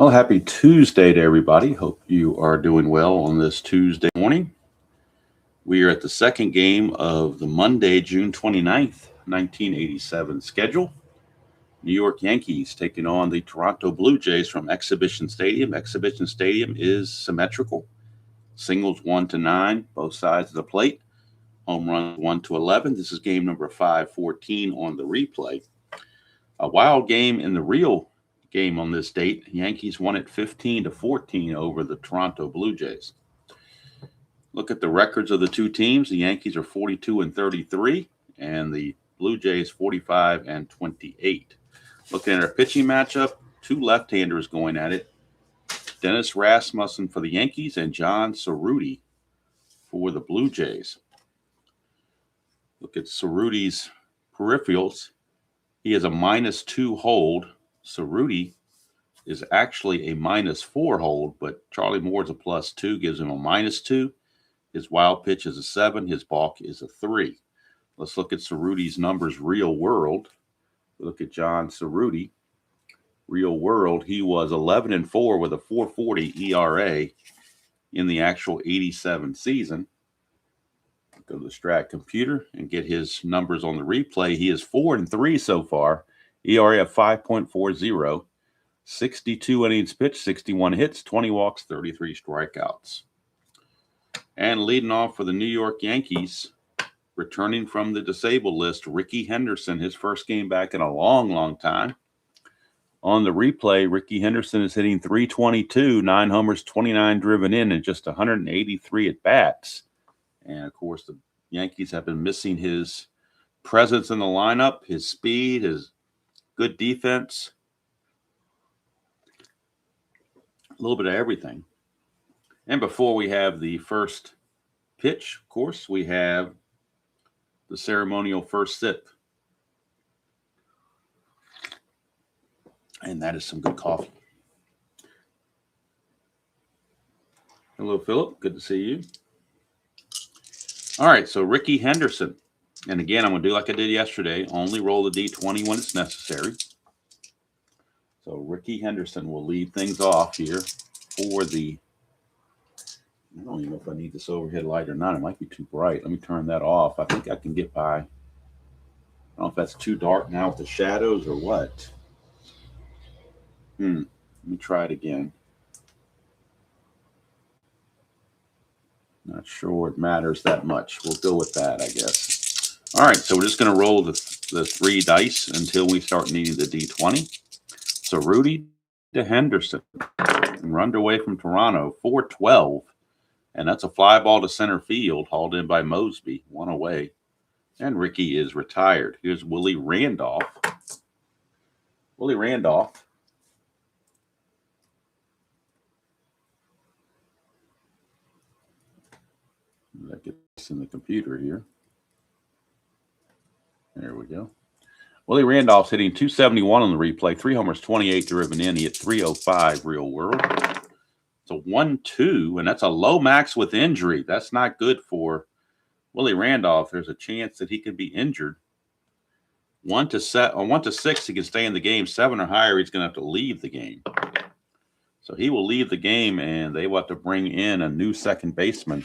Well, happy Tuesday to everybody. Hope you are doing well on this Tuesday morning. We are at the second game of the Monday, June 29th, 1987 schedule. New York Yankees taking on the Toronto Blue Jays from Exhibition Stadium. Exhibition Stadium is symmetrical. Singles 1 to 9, both sides of the plate. Home runs 1 to 11. This is game number 514 on the replay. A wild game in the real game on this date. Yankees won it 15 to 14 over the Toronto Blue Jays. Look at the records of the two teams. The Yankees are 42 and 33, and the Blue Jays 45 and 28. Looking at our pitching matchup, two left-handers going at it. Dennis Rasmussen for the Yankees and John Cerutti for the Blue Jays. Look at Cerutti's peripherals. He has a -2 hold. Cerutti is actually a -4 hold, but Charlie Moore's a +2, gives him a -2. His wild pitch is a 7. His balk is a 3. Let's look at Cerutti's numbers real world. Look at John Cerutti. Real world, he was 11 and 4 with a 4.40 ERA in the actual 87 season. Go to the Strat computer and get his numbers on the replay. He is 4 and 3 so far. ERA of 5.40, 62 innings pitched, 61 hits, 20 walks, 33 strikeouts. And leading off for the New York Yankees, returning from the disabled list, Rickey Henderson, his first game back in a long, long time. On the replay, Rickey Henderson is hitting .322, 9 homers, 29 driven in, and just 183 at-bats. And, of course, the Yankees have been missing his presence in the lineup, his speed, his good defense, a little bit of everything. And before we have the first pitch, of course, we have the ceremonial first sip. And that is some good coffee. Hello, Philip. Good to see you. All right, so Rickey Henderson. And again, I'm going to do like I did yesterday, only roll the D20 when it's necessary. So Rickey Henderson will lead things off here for the, I don't even know if I need this overhead light or not. It might be too bright. Let me turn that off. I think I can get by. I don't know if that's too dark now with the shadows or what. Let me try it again. Not sure it matters that much. We'll go with that, I guess. All right, so we're just going to roll the 3 dice until we start needing the D20. So Cerutti to Henderson. And we're underway from Toronto, 4-12. And that's a fly ball to center field, hauled in by Mosby, 1 away. And Rickey is retired. Here's Willie Randolph. Willie Randolph. That gets in the computer here. There we go. Willie Randolph's hitting .271 on the replay, 3 homers, 28 driven in. He hit .305 real world. So 1-2, and that's a low max with injury. That's not good for Willie Randolph. There's a chance that he could be injured. 1 to 6, he can stay in the game. 7 or higher, he's going to have to leave the game. So he will leave the game, and they will have to bring in a new second baseman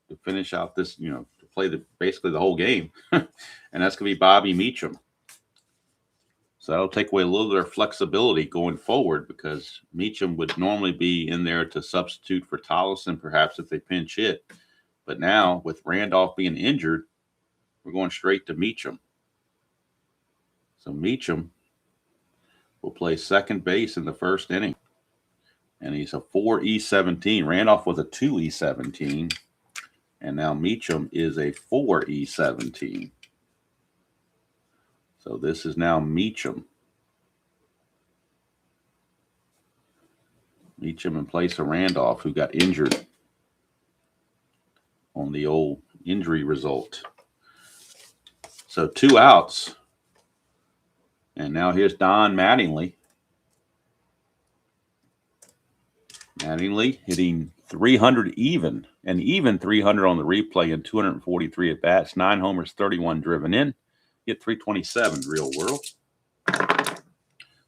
to finish out this, to play basically the whole game. And that's going to be Bobby Meacham. So that'll take away a little of their flexibility going forward, because Meacham would normally be in there to substitute for Tollison, perhaps if they pinch hit. But now, with Randolph being injured, we're going straight to Meacham. So Meacham will play second base in the first inning. And he's a 4E17. Randolph was a 2E17. And now Meacham is a 4E17. So this is now Meacham. Meacham in place of Randolph, who got injured on the old injury result. So 2 outs. And now here's Don Mattingly. Mattingly hitting 300 even, and even 300 on the replay and 243 at bats, 9 homers, 31 driven in. Hit .327 real world.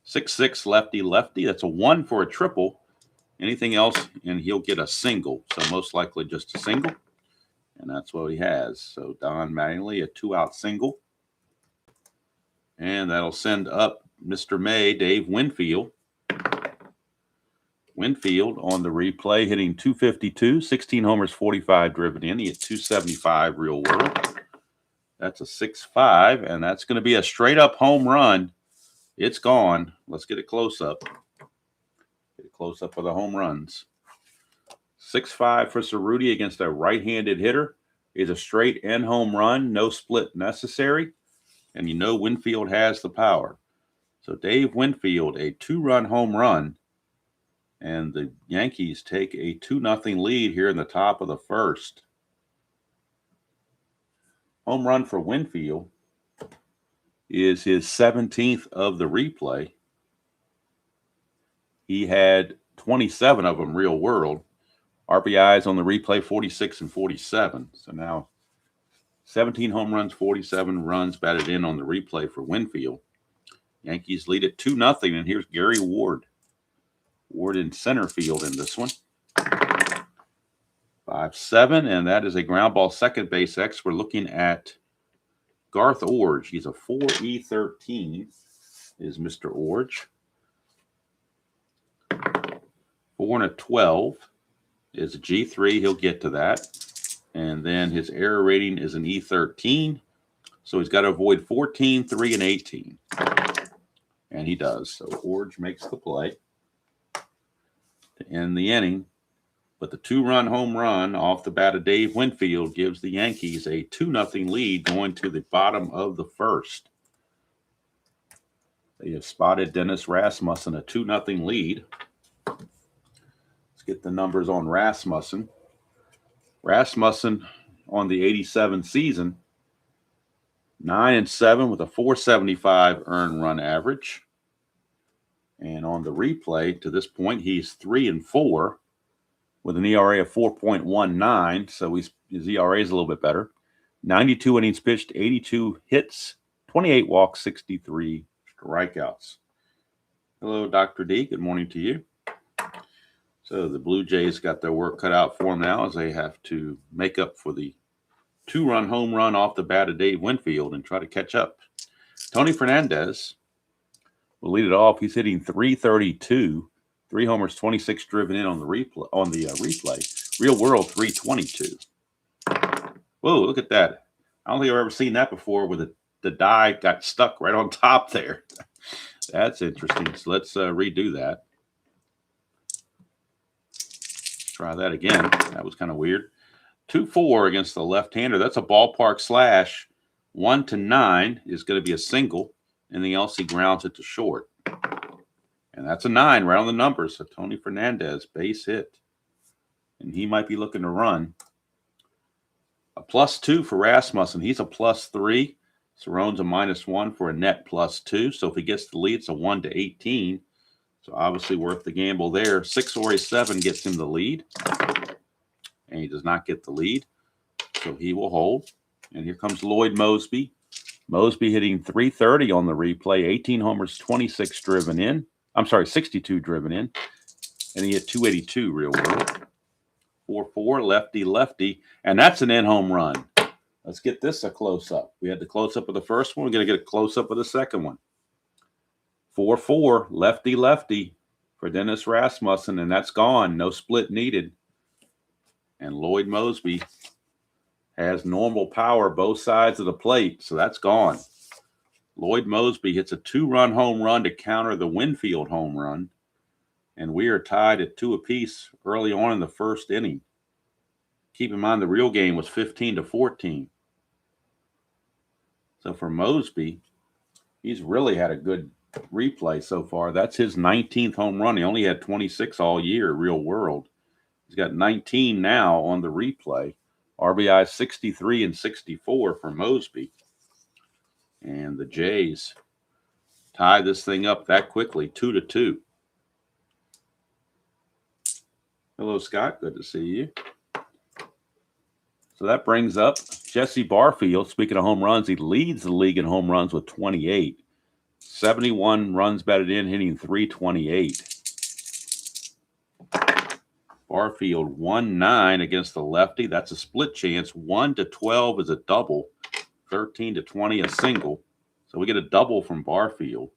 6-6 lefty. That's a 1 for a triple. Anything else, and he'll get a single. So most likely just a single. And that's what he has. So Don Mattingly, a 2-out single. And that'll send up Mr. May, Dave Winfield. Winfield on the replay, hitting 252, 16 homers, 45 driven in. He hit 275 real world. That's a 6-5, and that's going to be a straight-up home run. It's gone. Let's get a close-up. Get a close-up of the home runs. 6-5 for Cerutti against a right-handed hitter. Is a straight end home run, no split necessary. And you know Winfield has the power. So Dave Winfield, a 2-run home run. And the Yankees take a 2-0 lead here in the top of the first. Home run for Winfield is his 17th of the replay. He had 27 of them real world. RBIs on the replay, 46 and 47. So now 17 home runs, 47 runs batted in on the replay for Winfield. Yankees lead it 2-0, and here's Gary Ward. Ward in center field in this one. 5-7, and that is a ground ball second base X. We're looking at Garth Orge. He's a 4E13 is Mr. Orge. 4 and a 12 is a G3. He'll get to that. And then his error rating is an E13. So he's got to avoid 14, 3, and 18. And he does. So Orge makes the play to end the inning. But the 2-run home run off the bat of Dave Winfield gives the Yankees a 2-0 lead going to the bottom of the first. They have spotted Dennis Rasmussen, a 2-0 lead. Let's get the numbers on Rasmussen. Rasmussen on the 87 season, 9-7 with a 475 earned run average. And on the replay to this point, he's 3-4 with an ERA of 4.19. So his ERA is a little bit better. 92 innings pitched, 82 hits, 28 walks, 63 strikeouts. Hello, Dr. D. Good morning to you. So the Blue Jays got their work cut out for them now as they have to make up for the 2-run home run off the bat of Dave Winfield and try to catch up. Tony Fernandez will lead it off. He's hitting 332, 3 homers, 26 driven in on the replay. Real world 322. Whoa, look at that. I don't think I've ever seen that before where the die got stuck right on top there. That's interesting. So let's redo that. Try that again. That was kind of weird. 2-4 against the left-hander. That's a ballpark slash. 1-9 is going to be a single. Anything else, he grounds it to short. And that's a 9 right on the numbers. So Tony Fernandez, base hit. And he might be looking to run. A +2 for Rasmussen. He's a +3. Cerrone's a -1 for a net +2. So if he gets the lead, it's a 1-18. So obviously worth the gamble there. 6 or a 7 gets him the lead. And he does not get the lead. So he will hold. And here comes Lloyd Moseby. Moseby hitting 330 on the replay. 18 homers, 26 driven in. I'm sorry, 62 driven in. And he hit 282 real world. 4-4, lefty. And that's an in-home run. Let's get this a close-up. We had the close-up of the first one. We're going to get a close-up of the second one. 4-4, lefty for Dennis Rasmussen, and that's gone. No split needed. And Lloyd Moseby has normal power both sides of the plate, so that's gone. Lloyd Moseby hits a 2-run home run to counter the Winfield home run, and we are tied at 2 apiece early on in the first inning. Keep in mind the real game was 15-14. So for Moseby, he's really had a good replay so far. That's his 19th home run. He only had 26 all year, real world. He's got 19 now on the replay. RBI 63 and 64 for Moseby. And the Jays tie this thing up that quickly, 2-2. Hello, Scott. Good to see you. So that brings up Jesse Barfield. Speaking of home runs, he leads the league in home runs with 28. 71 runs batted in, hitting .328. Barfield 1-9 against the lefty. That's a split chance. 1-12 is a double. 13-20 a single. So we get a double from Barfield.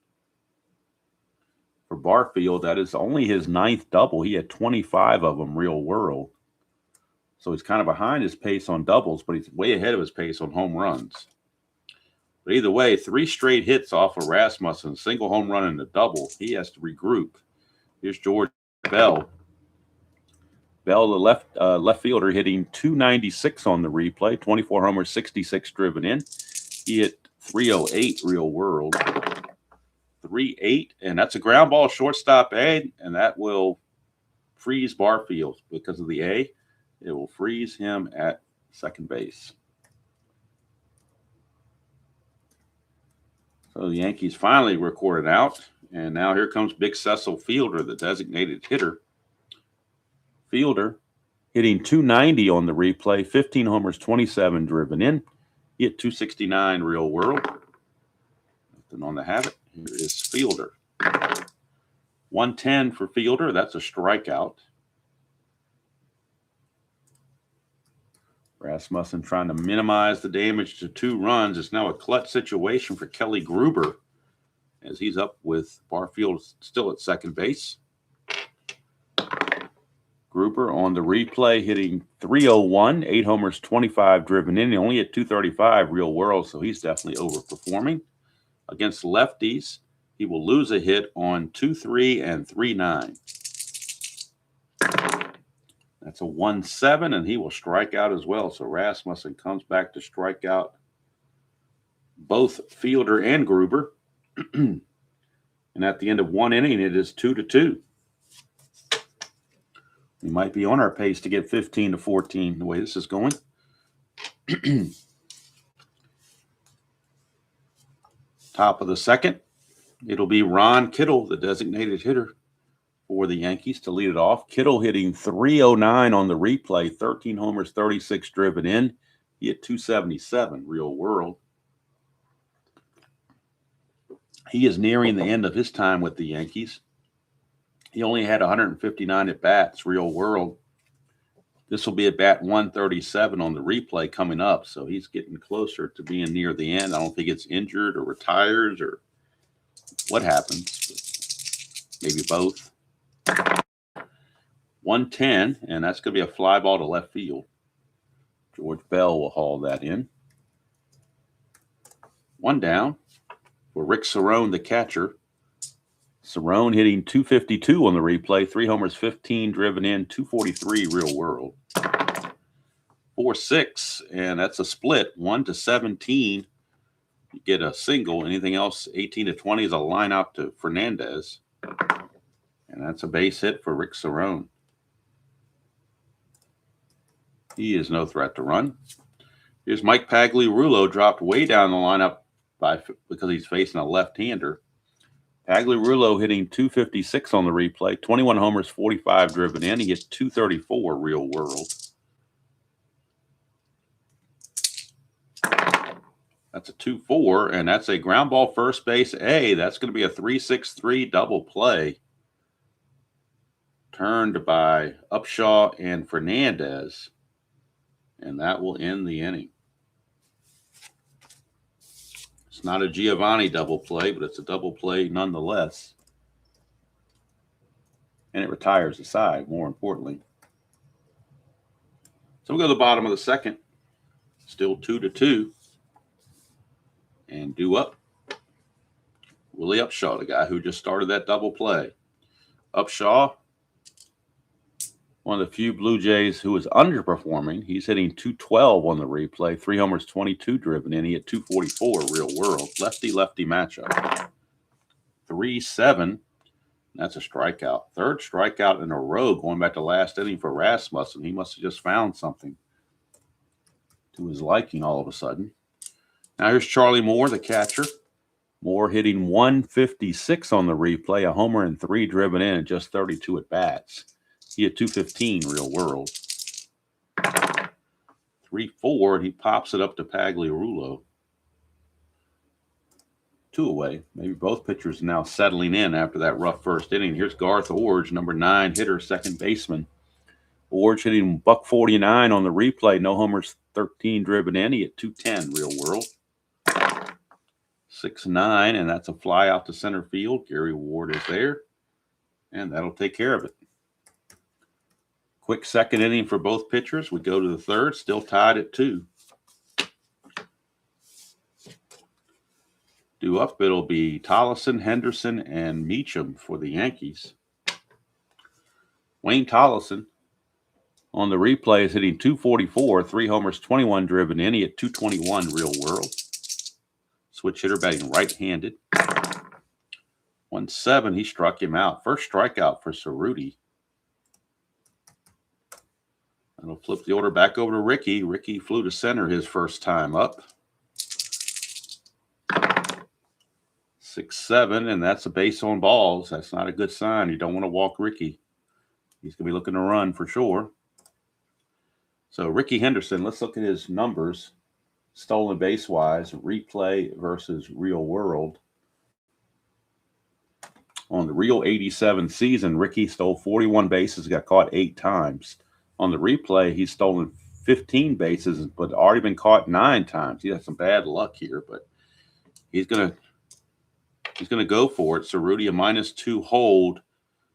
For Barfield, that is only his 9th double. He had 25 of them real world. So he's kind of behind his pace on doubles, but he's way ahead of his pace on home runs. But either way, 3 straight hits off of Rasmussen, single home run and a double. He has to regroup. Here's George Bell. Bell, the left fielder, hitting .296 on the replay, 24 homers, 66 driven in. He hit .308 real world. 3-8, and that's a ground ball shortstop A, and that will freeze Barfield because of the A. It will freeze him at second base. So the Yankees finally recorded out, and now here comes Big Cecil Fielder, the designated hitter. Fielder hitting .290 on the replay, 15 homers, 27 driven in. He hit .269 real world. Nothing on the habit. Here is Fielder. 110 for Fielder. That's a strikeout. Rasmussen trying to minimize the damage to 2 runs. It's now a clutch situation for Kelly Gruber as he's up with Barfield still at second base. Gruber on the replay hitting .301, 8 homers, 25 driven in. He only hit .235 real world, so he's definitely overperforming. Against lefties, he will lose a hit on 2-3 and 3-9. That's a 1-7, and he will strike out as well. So Rasmussen comes back to strike out both Fielder and Gruber. And at the end of 1 inning, it is 2-2. We might be on our pace to get 15-14 the way this is going. Top of the second, it'll be Ron Kittle, the designated hitter for the Yankees, to lead it off. Kittle hitting .309 on the replay, 13 homers, 36 driven in. He hit .277 real world. He is nearing the end of his time with the Yankees. He only had 159 at-bats real world. This will be at bat 137 on the replay coming up, so he's getting closer to being near the end. I don't think it's injured or retires or what happens. Maybe both. 110, and that's going to be a fly ball to left field. George Bell will haul that in. 1 down for Rick Cerone, the catcher. Cerone hitting .252 on the replay, 3 homers, 15 driven in, .243 real world. 4-6, and that's a split, 1-17. You get a single. Anything else, 18-20 is a line out to Fernandez. And that's a base hit for Rick Cerone. He is no threat to run. Here's Mike Pagliarulo, dropped way down the lineup because he's facing a left-hander. Pagliarulo hitting .256 on the replay, 21 homers, 45 driven in. He gets .234 real world. That's a 2-4, and that's a ground ball first base A. That's going to be a 3-6-3 double play. Turned by Upshaw and Fernandez, and that will end the inning. It's not a Giovanni double play, but it's a double play nonetheless. And it retires the side, more importantly. So we'll go to the bottom of the second. Still 2-2. And due up, Willie Upshaw, the guy who just started that double play. Upshaw, one of the few Blue Jays who is underperforming. He's hitting .212 on the replay, 3 homers, 22 driven in. He hit .244 real world. Lefty-lefty matchup. 3-7. That's a strikeout. 3rd strikeout in a row going back to last inning for Rasmussen. He must have just found something to his liking all of a sudden. Now here's Charlie Moore, the catcher. Moore hitting .156 on the replay, a homer and 3 driven in, just 32 at-bats. He had .215 real world. 3-4, and he pops it up to Pagliarulo. 2 away. Maybe both pitchers now settling in after that rough first inning. Here's Garth Orge, number 9 hitter, second baseman. Orge hitting $149 on the replay. No homers, 13 driven in. He hit .210 real world. 6-9, and that's a fly out to center field. Gary Ward is there, and that'll take care of it. Quick second inning for both pitchers. We go to the third, still tied at 2. Due up, it'll be Tollison, Henderson, and Meacham for the Yankees. Wayne Tollison on the replay is hitting .244, 3 homers, 21 driven in. He hit .221 real world. Switch hitter, batting right-handed. 1-7, he struck him out. First strikeout for Cerutti. That'll flip the order back over to Ricky. Ricky flew to center his first time up. 6-7, and that's a base on balls. That's not a good sign. You don't want to walk Ricky. He's going to be looking to run for sure. So Ricky Henderson, let's look at his numbers. Stolen base-wise, replay versus real world. On the real 87 season, Ricky stole 41 bases, got caught 8 times. On the replay, he's stolen 15 bases, but already been caught 9 times. He had some bad luck here, but he's gonna go for it. Cerutti a -2 hold,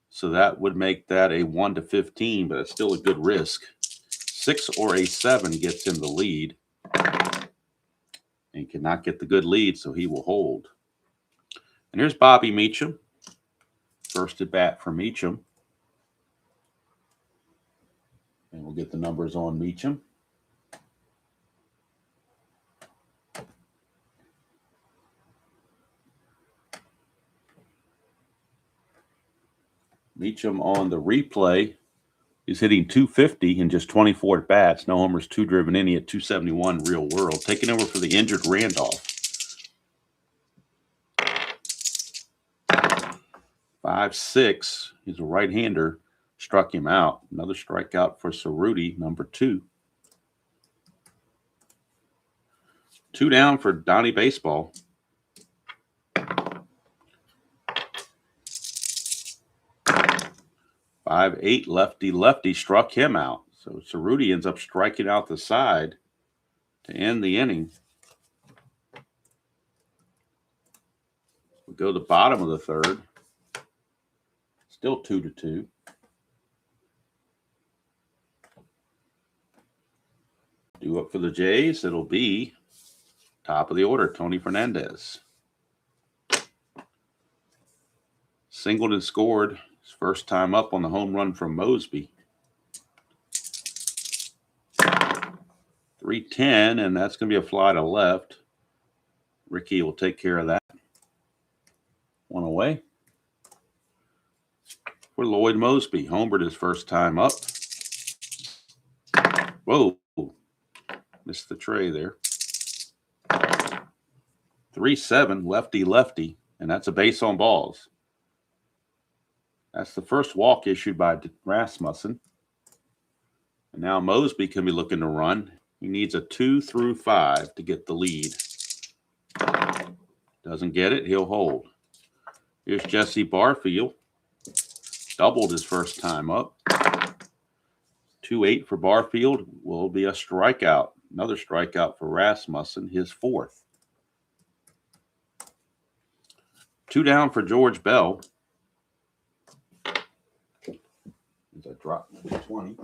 so that would make that a 1-15, but it's still a good risk. 6 or a 7 gets him the lead. And he cannot get the good lead, so he will hold. And here's Bobby Meacham. First at bat for Meacham. And we'll get the numbers on Meacham. Meacham on the replay is hitting .250 in just 24 at bats. No homers, 2 driven in. He at .271 real world. Taking over for the injured Randolph. 5-6. He's a right-hander. Struck him out. Another strikeout for Cerutti, number 2. 2 down for Donnie Baseball. 5-8 lefty struck him out. So Cerutti ends up striking out the side to end the inning. We go to the bottom of the third. Still 2-2. Due up for the Jays, it'll be top of the order, Tony Fernandez. Singled and scored his first time up on the home run from Mosby. 3-10, and that's going to be a fly to left. Ricky will take care of that. 1 away. For Lloyd Mosby, homered his first time up. Whoa. Missed the tray there. 3-7, lefty, and that's a base on balls. That's the first walk issued by Rasmussen. And now Mosby can be looking to run. He needs a 2 through 5 to get the lead. Doesn't get it, he'll hold. Here's Jesse Barfield. Doubled his first time up. 2-8 for Barfield will be a strikeout. Another strikeout for Rasmussen, his 4th. 2 down for George Bell. As I drop 20.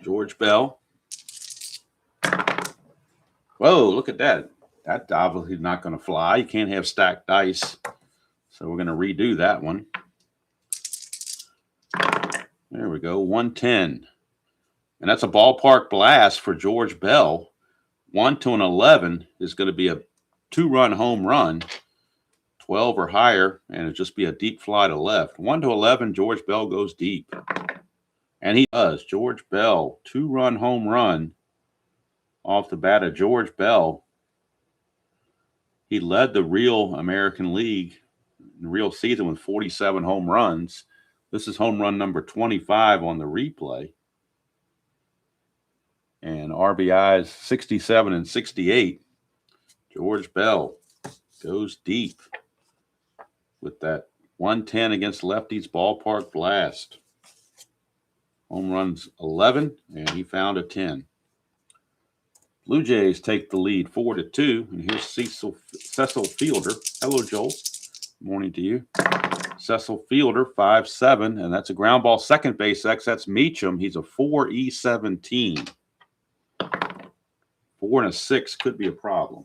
George Bell. Whoa, look at that. That obviously is not going to fly. You can't have stacked dice. So we're going to redo that one. There we go, 110. And that's a ballpark blast for George Bell. 1-11 is going to be a 2-run home run. 12 or higher, and it'll just be a deep fly to left. 1-11, George Bell goes deep. And he does. George Bell, 2-run home run off the bat of George Bell. He led the real American League in the real season with 47 home runs. This is home run number 25 on the replay. And RBIs 67 and 68. George Bell goes deep with that 110 against lefties ballpark blast. Home runs 11, and he found a 10. Blue Jays take the lead 4-2, and here's Cecil Fielder. Hello, Joel. Good morning to you. Cecil Fielder, 5'7", and that's a ground ball second base X. That's Meacham. He's a 4E17. 4 and a 6 could be a problem.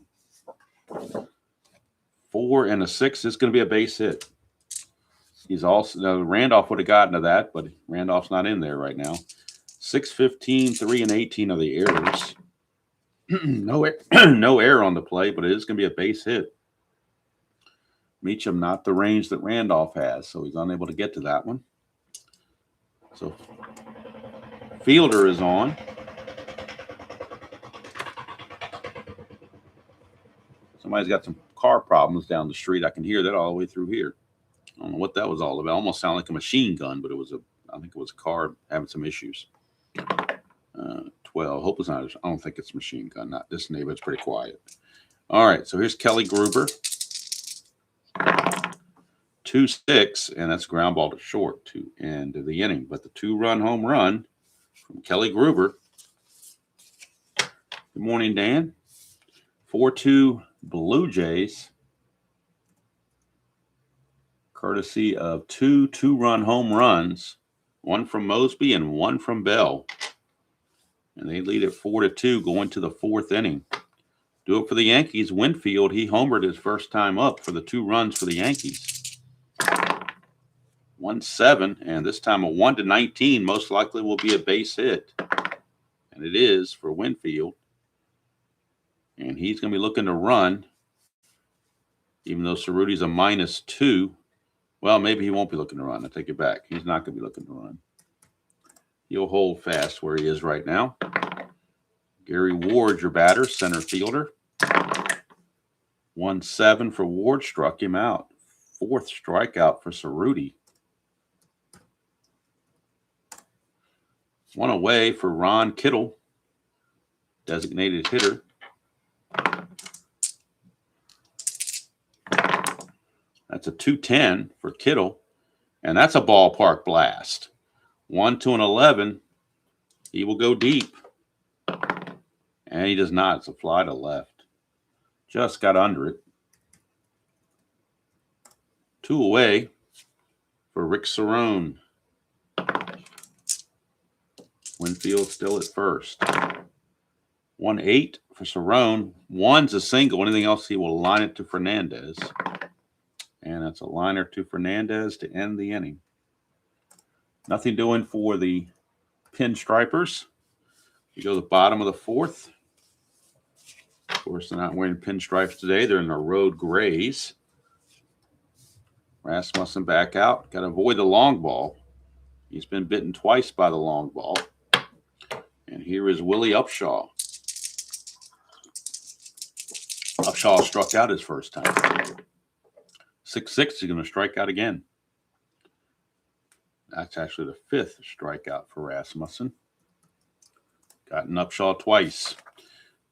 4 and a 6 is going to be a base hit. He's also Randolph would have gotten to that, but Randolph's not in there right now. 6-15, 3 and 18 are the errors. No error on the play, but it is going to be a base hit. Meacham not the range that Randolph has, so he's unable to get to that one. So Fielder is on. Somebody's got some car problems down the street. I can hear that all the way through here. I don't know what that was all about. Almost sounded like a machine gun, but I think it was a car having some issues. 12. Hope it's not. I don't think it's a machine gun. Not this neighborhood's pretty quiet. All right, so here's Kelly Gruber. 2-6, and that's ground ball to short to end of the inning. But the 2-run home run from Kelly Gruber. Good morning, Dan. 4-2 Blue Jays. Courtesy of two 2-run home runs, one from Mosby and one from Bell. And they lead at 4-2 going to the 4th inning. Do it for the Yankees. Winfield, he homered his first time up for the 2 runs for the Yankees. 1-7, and this time a 1-19 most likely will be a base hit. And it is for Winfield. And he's going to be looking to run, even though Cerutti's a -2. Well, maybe he won't be looking to run. I take it back. He's not going to be looking to run. He'll hold fast where he is right now. Gary Ward, your batter, center fielder. 1-7 for Ward, struck him out. 4th strikeout for Cerutti. 1 away for Ron Kittle, designated hitter. That's a 2-10 for Kittle, and that's a ballpark blast. 1-11. He will go deep. And he does not. It's a fly to left. Just got under it. 2 away for Rick Cerrone. Winfield still at first. 1-8 for Cerrone. 1's a single. Anything else, he will line it to Fernandez. And that's a liner to Fernandez to end the inning. Nothing doing for the Pinstripers. You go to the bottom of the 4th. Of course, they're not wearing pinstripes today. They're in their road grays. Rasmussen back out. Got to avoid the long ball. He's been bitten twice by the long ball. And here is Willie Upshaw. Upshaw struck out his first time. 6-6, he's going to strike out again. That's actually the 5th strikeout for Rasmussen. Gotten Upshaw twice.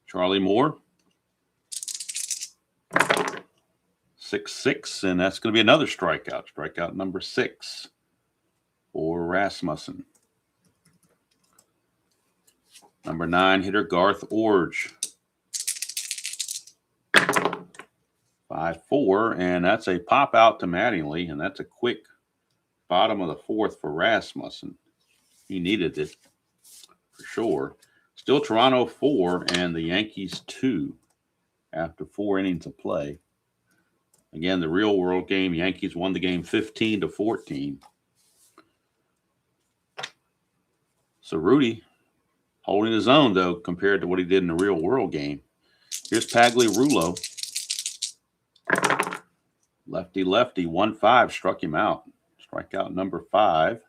Charlie Moore. 6-6, and that's going to be another strikeout. Strikeout number 6 for Rasmussen. Number 9 hitter Garth Orge. 5-4, and that's a pop out to Mattingly, and that's a quick bottom of the 4th for Rasmussen. He needed it for sure. Still Toronto 4 and the Yankees 2 after 4 innings of play. Again, the real world game, Yankees won the game 15-14. Cerutti holding his own, though, compared to what he did in the real world game. Here's Pagliarulo. Lefty, 1-5, struck him out. Strikeout number 5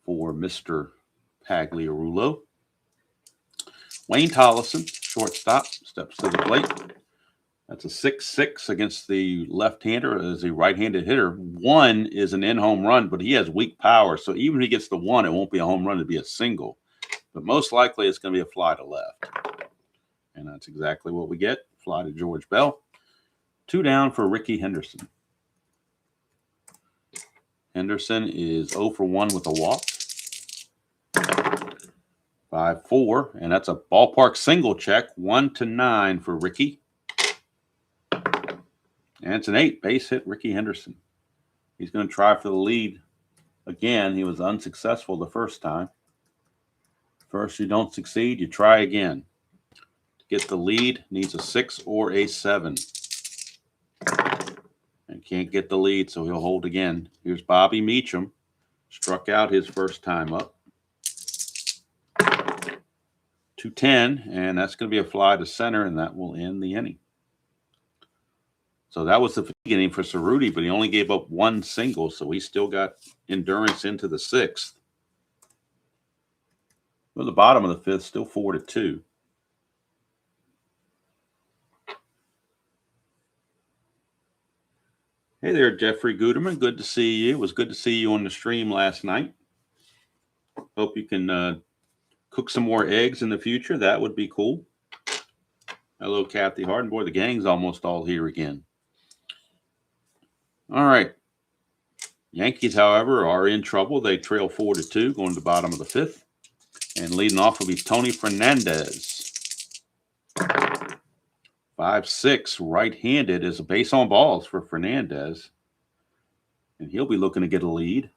for Mr. Pagliarulo. Wayne Tollison, shortstop, steps to the plate. That's a 6-6 against the left-hander as a right-handed hitter. 1 is an in-home run, but he has weak power. So even if he gets the 1, it won't be a home run. It'll be a single. But most likely it's going to be a fly to left. And that's exactly what we get. Fly to George Bell. 2 down for Ricky Henderson. Henderson is 0 for 1 with a walk. 5-4, and that's a ballpark single check. 1-9 for Ricky. And it's an 8 base hit, Ricky Henderson. He's going to try for the lead again. He was unsuccessful the first time. First, you don't succeed, you try again. To get the lead, needs a 6 or a 7. And can't get the lead, so he'll hold again. Here's Bobby Meacham. Struck out his first time up. 2-10, and that's going to be a fly to center, and that will end the inning. So that was the fatigue inning for Cerutti, but he only gave up 1 single, so he still got endurance into the 6th. Well, the bottom of the 5th, still 4-2. Hey there, Jeffrey Guterman. Good to see you. It was good to see you on the stream last night. Hope you can cook some more eggs in the future. That would be cool. Hello, Kathy Harden. Boy, the gang's almost all here again. All right. Yankees, however, are in trouble. They trail 4-2, going to the bottom of the 5th. And leading off will be Tony Fernandez. 5-6, right-handed, is a base on balls for Fernandez. And he'll be looking to get a lead.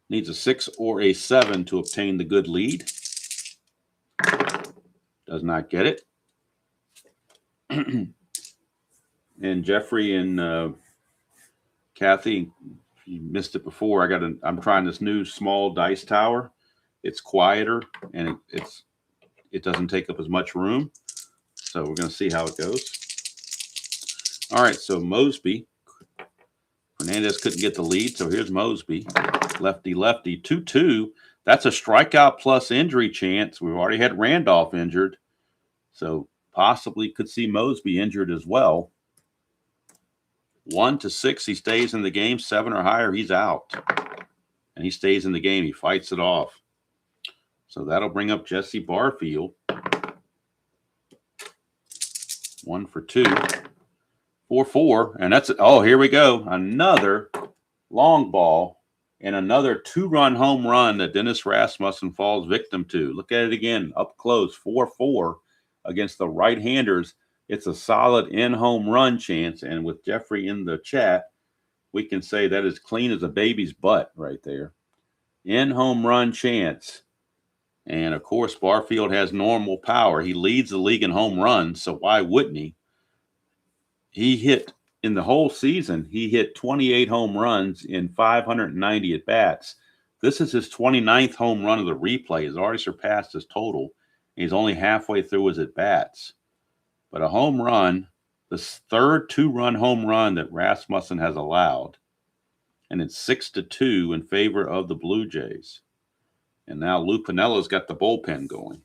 Needs a 6 or a 7 to obtain the good lead. Does not get it. And Jeffrey and Kathy, if you missed it before, I'm trying this new small dice tower. It's quieter and it doesn't take up as much room. So we're going to see how it goes. All right, so Mosby. Fernandez couldn't get the lead, so here's Mosby. Lefty, 2-2. That's a strikeout plus injury chance. We've already had Randolph injured, so possibly could see Mosby injured as well. 1-6, he stays in the game. 7 or higher, he's out. And he stays in the game. He fights it off. So that'll bring up Jesse Barfield. 1 for 2. 4-4. And that's it. Oh, here we go. Another long ball and another 2-run home run that Dennis Rasmussen falls victim to. Look at it again. Up close. 4-4 against the right-handers. It's a solid in-home run chance. And with Jeffrey in the chat, we can say that is clean as a baby's butt right there. In-home run chance. And, of course, Barfield has normal power. He leads the league in home runs, so why wouldn't he? He hit, in the whole season, he hit 28 home runs in 590 at-bats. This is his 29th home run of the replay. He's already surpassed his total. He's only halfway through his at-bats. But a home run, the third 2-run home run that Rasmussen has allowed, and it's 6-2 in favor of the Blue Jays. And now Lou Pinella's got the bullpen going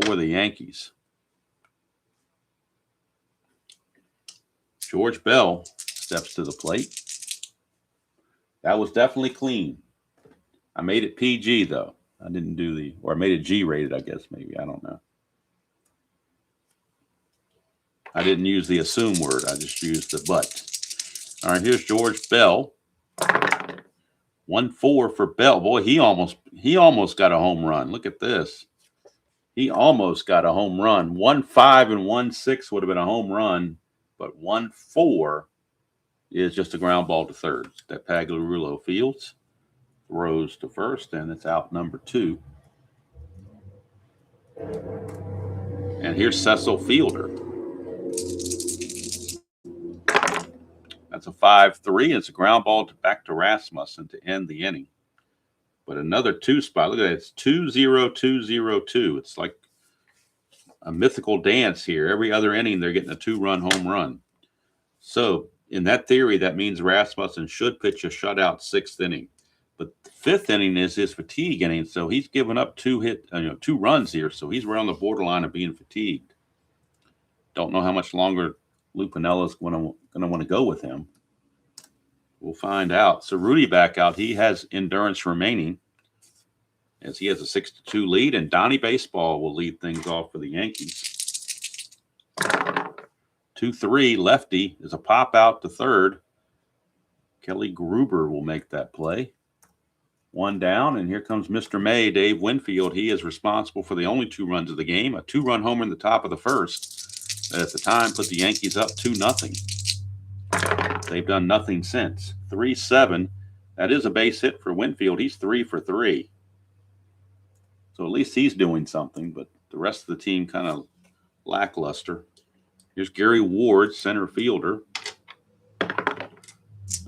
for the Yankees. George Bell steps to the plate. That was definitely clean. I made it PG, though. I didn't do or I made it G-rated, I guess, maybe. I don't know. I didn't use the assume word. I just used the but. All right, here's George Bell. 1-4 for Bell. Boy, he almost got a home run. Look at this. He almost got a home run. 1-5 and 1-6 would have been a home run, but 1-4 is just a ground ball to third. That Pagliarulo fields, throws to first, and it's out number 2. And here's Cecil Fielder. That's a 5-3. It's a ground ball back to Rasmussen to end the inning. But another 2 spot. Look at that. It's 2-0-2-0-2. It's like a mythical dance here. Every other inning, they're getting a 2-run home run. So in that theory, that means Rasmussen should pitch a shutout 6th inning. But the 5th inning is his fatigue inning. So he's given up 2 runs here. So he's right on the borderline of being fatigued. Don't know how much longer Lou Pinella's going to want to go with him. We'll find out. Cerutti back out. He has endurance remaining. as he has a 6-2 lead, and O-Matic Baseball will lead things off for the Yankees. 2-3, lefty is a pop out to third. Kelly Gruber will make that play. One down, and here comes Mr. May, Dave Winfield. He is responsible for the only 2 runs of the game, a 2-run homer in the top of the first that at the time put the Yankees up 2-0. They've done nothing since. 3-7. That is a base hit for Winfield. He's 3 for 3. So at least he's doing something, but the rest of the team kind of lackluster. Here's Gary Ward, center fielder.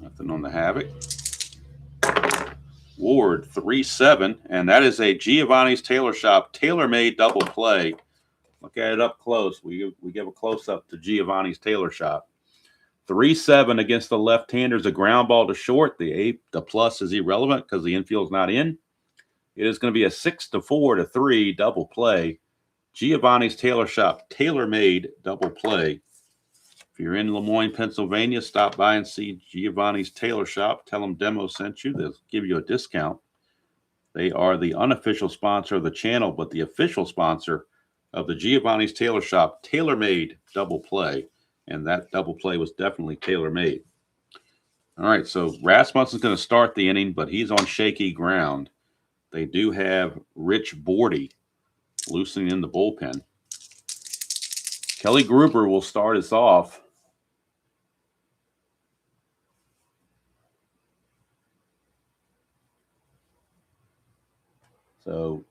Nothing on the Havoc. Ward, 3-7, and that is a Giovanni's Tailor Shop tailor-made double play. Look at it up close. We give a close-up to Giovanni's Tailor Shop. 3-7 against the left-handers, a ground ball to short. The plus is irrelevant because the infield's not in. It is going to be a 6-4-3 double play. Giovanni's Tailor Shop tailor-made double play. If you're in Lemoyne, Pennsylvania, stop by and see Giovanni's Tailor Shop. Tell them Demo sent you. They'll give you a discount. They are the unofficial sponsor of the channel, but the official sponsor of the Giovanni's Tailor Shop tailor-made double play. And that double play was definitely tailor-made. All right, so Rasmussen's going to start the inning, but he's on shaky ground. They do have Rich Bordy loosening in the bullpen. Kelly Gruber will start us off. So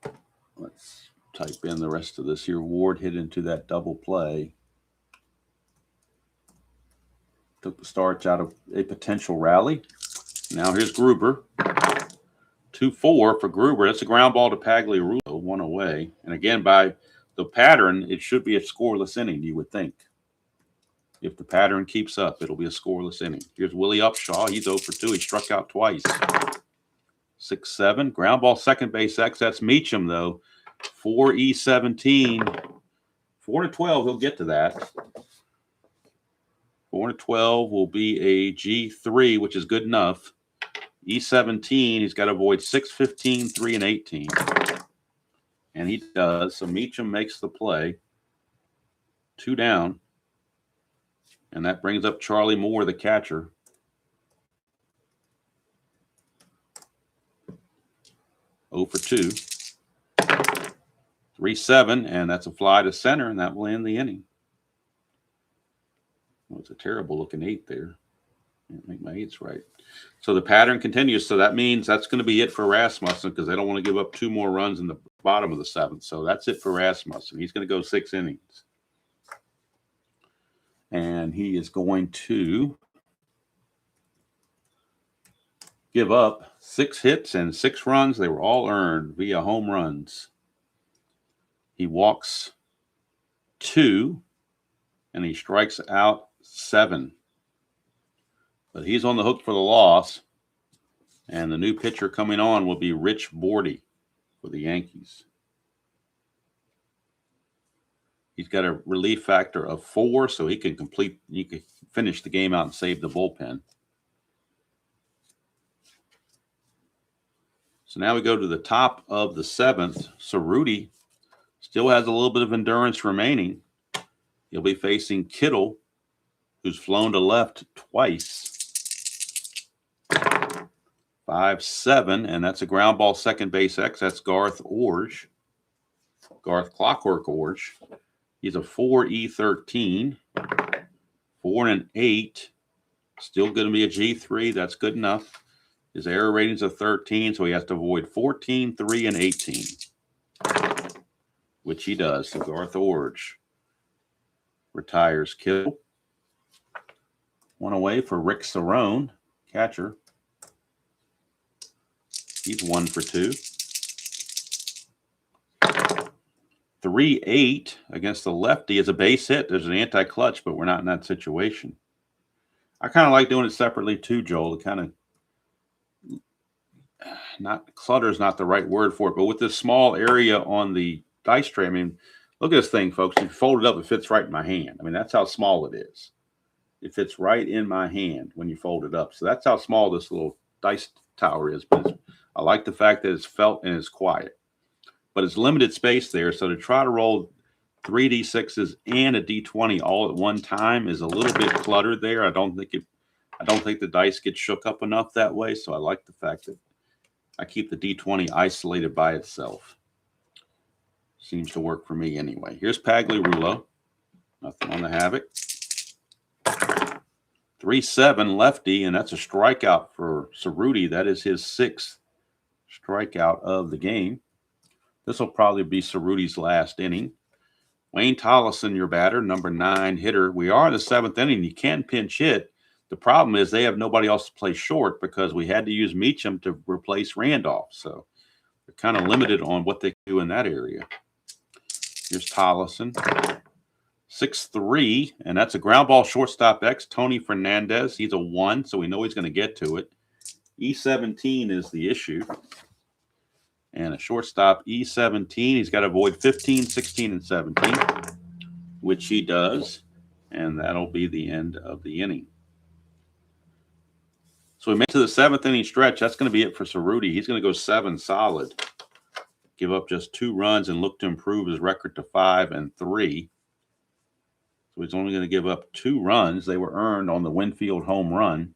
let's type in the rest of this here. Ward hit into that double play. Took the starch out of a potential rally. Now here's Gruber. 2-4 for Gruber. That's a ground ball to Pagliarulo, 1 away. And again, by the pattern, it should be a scoreless inning, you would think. If the pattern keeps up, it'll be a scoreless inning. Here's Willie Upshaw. He's 0 for 2. He struck out twice. 6-7. Ground ball, second base X. That's Meacham, though. 4E17. 4-12, he'll get to that. 4-12 will be a G3, which is good enough. E17, he's got to avoid 6, 15, 3, and 18. And he does. So Meacham makes the play. 2 down. And that brings up Charlie Moore, the catcher. Oh for 2. 3-7, and that's a fly to center, and that will end the inning. Well, it's a terrible-looking 8 there. Can't make my 8s right. So the pattern continues. So that means that's going to be it for Rasmussen because they don't want to give up 2 more runs in the bottom of the 7th. So that's it for Rasmussen. He's going to go 6 innings. And he is going to give up 6 hits and 6 runs. They were all earned via home runs. He walks 2, and he strikes out 7. But he's on the hook for the loss. And the new pitcher coming on will be Rich Bordy for the Yankees. He's got a relief factor of 4, so he can finish the game out and save the bullpen. So now we go to the top of the 7th. Cerutti still has a little bit of endurance remaining. He'll be facing Kittle, who's flown to left twice. 5-7, and that's a ground ball second base X. That's Garth Orge. Garth Clockwork Orge. He's a 4E13. 4 and an 8. Still going to be a G3. That's good enough. His error rating's a 13, so he has to avoid 14, 3, and 18. Which he does. So Garth Orge retires Kittle. 1 away for Rick Cerrone, catcher. He's 1 for 2. 3-8 against the lefty is a base hit. There's an anti-clutch, but we're not in that situation. I kind of like doing it separately too, Joel. It kind of not clutter is not the right word for it, but with this small area on the dice tray, I mean, look at this thing, folks. If you fold it up, it fits right in my hand. I mean, that's how small it is. It fits right in my hand when you fold it up. So that's how small this little dice tower is. But I like the fact that it's felt and it's quiet, but it's limited space there. So to try to roll 3d6s and a d20 all at one time is a little bit cluttered there. I don't think the dice get shook up enough that way. So I like the fact that I keep the d20 isolated by itself. Seems to work for me anyway. Here's Pagliarulo. Nothing on the Havoc. 3-7 lefty, and that's a strikeout for Cerutti. That is his 6th strikeout of the game. This will probably be Cerutti's last inning. Wayne Tollison, your batter, number 9 hitter. We are in the 7th inning. You can pinch hit. The problem is they have nobody else to play short because we had to use Meacham to replace Randolph. So they're kind of limited on what they can do in that area. Here's Tollison. 6-3, and that's a ground ball shortstop X. Tony Fernandez. He's a 1, so we know he's going to get to it. E17 is the issue. And a shortstop, E17, he's got to avoid 15, 16, and 17, which he does. And that'll be the end of the inning. So we made it to the 7th inning stretch. That's going to be it for Cerutti. He's going to go 7 solid. Give up just 2 runs and look to improve his record to 5-3. So he's only going to give up 2 runs. They were earned on the Winfield home run.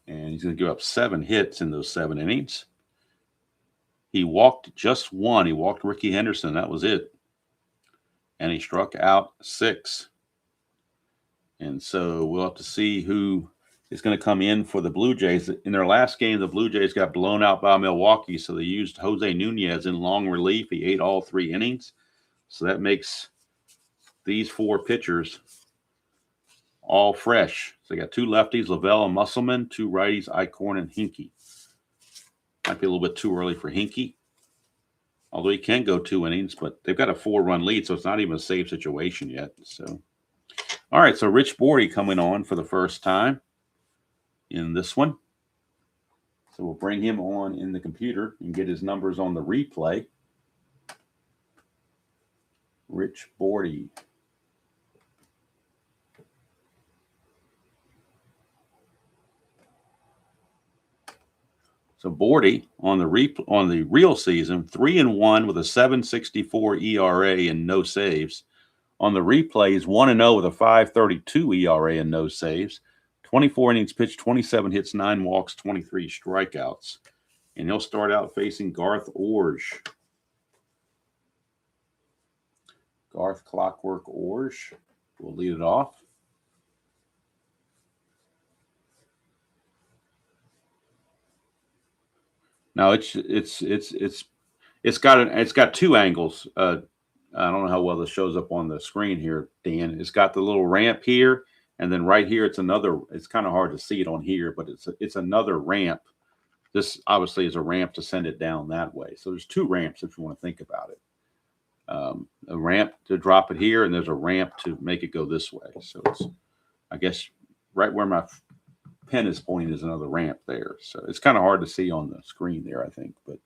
And he's going to give up 7 hits in those 7 innings. He walked just 1. He walked Ricky Henderson. That was it. And he struck out 6. And so we'll have to see who is going to come in for the Blue Jays. In their last game, the Blue Jays got blown out by Milwaukee, so they used Jose Nunez in long relief. He ate all 3 innings. So that makes these 4 pitchers all fresh. So they got 2 lefties, Lavelle and Musselman, 2 righties, Eichhorn and Hinkie. Might be a little bit too early for Hinkie, although he can go 2 innings, but they've got a 4-run lead, so it's not even a safe situation yet. So, all right, so Rich Bordy coming on for the first time in this one. So we'll bring him on in the computer and get his numbers on the replay. Rich Bordy. So Bordy on the real season, 3-1 with a 7.64 ERA and no saves. On the replay, he's 1-0 with a 5.32 ERA and no saves. 24 innings pitched, 27 hits, 9 walks, 23 strikeouts. And he'll start out facing Garth Orge. Garth Clockwork Orge will lead it off. Now it's got 2 angles. I don't know how well this shows up on the screen here, Dan. It's got the little ramp here, and then right here it's another. It's kind of hard to see it on here, but it's another ramp. This obviously is a ramp to send it down that way. So there's 2 ramps if you want to think about it. A ramp to drop it here, and there's a ramp to make it go this way. So it's, I guess, right where my pen is pointing is another ramp there. So it's kind of hard to see on the screen there, I think. But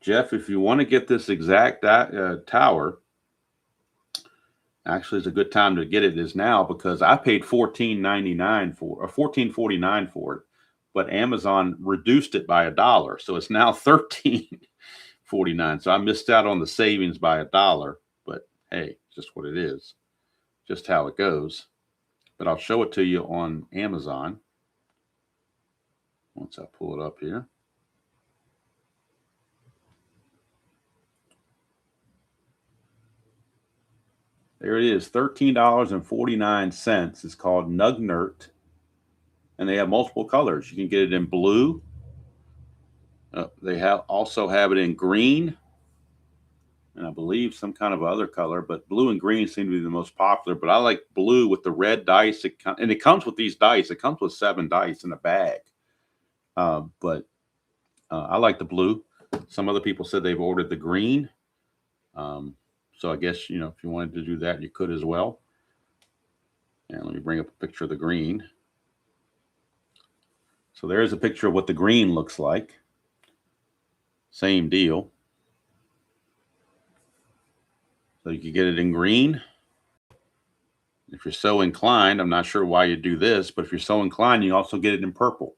Jeff, if you want to get this exact tower, actually it's a good time to get it is now, because I paid $14.99 for, or $14.49 for it, but Amazon reduced it by $1, so it's now $13.49. So I missed out on the savings by $1, but hey, just what it is, just how it goes. But I'll show it to you on Amazon once I pull it up here. There it is, $13.49. It's called Nugnert, and they have multiple colors. You can get it in blue. They also have it in green, and I believe some kind of other color, but blue and green seem to be the most popular. But I like blue with the red dice. And it comes with these dice. It comes with 7 dice in a bag. But I like the blue. Some other people said they've ordered the green. So I guess, if you wanted to do that, you could as well. And let me bring up a picture of the green. So there is a picture of what the green looks like. Same deal. So you can get it in green. If you're so inclined, I'm not sure why you do this, but if you're so inclined, you also get it in purple.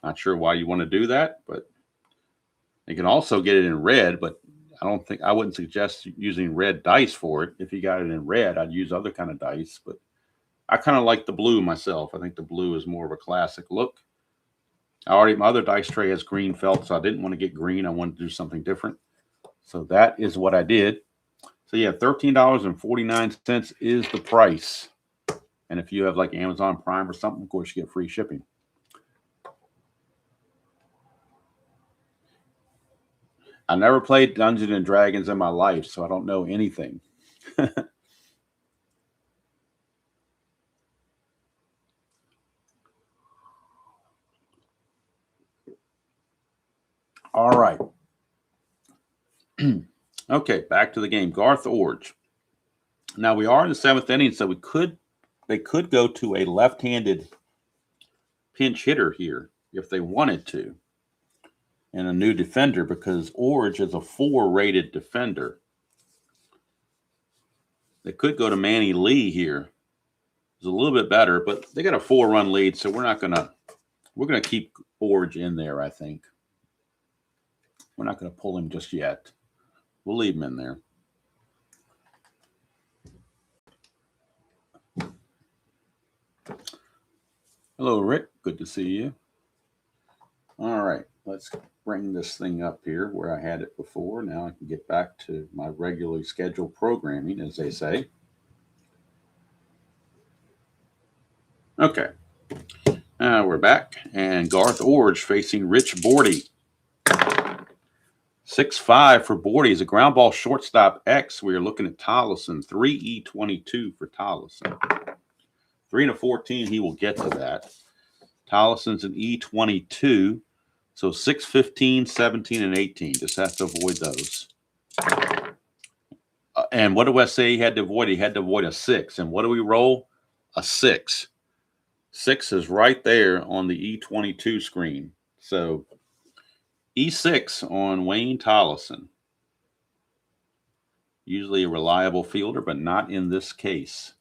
Not sure why you want to do that, but you can also get it in red, but I wouldn't suggest using red dice for it. If you got it in red, I'd use other kind of dice, but I kind of like the blue myself. I think the blue is more of a classic look. My other dice tray has green felt, so I didn't want to get green. I wanted to do something different. So that is what I did. So yeah, $13.49 is the price. And if you have like Amazon Prime or something, of course, you get free shipping. I never played Dungeons and Dragons in my life, so I don't know anything. All right. Okay, back to the game. Garth Orge. Now we are in the 7th inning, so they could go to a left-handed pinch hitter here if they wanted to, and a new defender, because Orge is a 4-rated defender. They could go to Manny Lee here. It's a little bit better, but they got a 4-run lead, so we're gonna keep Orge in there, I think. We're not gonna pull him just yet. We'll leave him in there. Hello, Rick. Good to see you. All right, let's bring this thing up here where I had it before. Now I can get back to my regularly scheduled programming, as they say. Okay. We're back, and Garth Orge facing Rich Bordy. 6-5 for Bordy is a ground ball shortstop X. We are looking at Tollison, 3E22 for Tollison. 3 and a 14, he will get to that. Tollison's an E22, so 6, 15, 17, and 18. Just have to avoid those. And what do I say he had to avoid? He had to avoid a 6. And what do we roll? A 6. 6 is right there on the E22 screen. So E6 on Wayne Tollison. Usually a reliable fielder, but not in this case.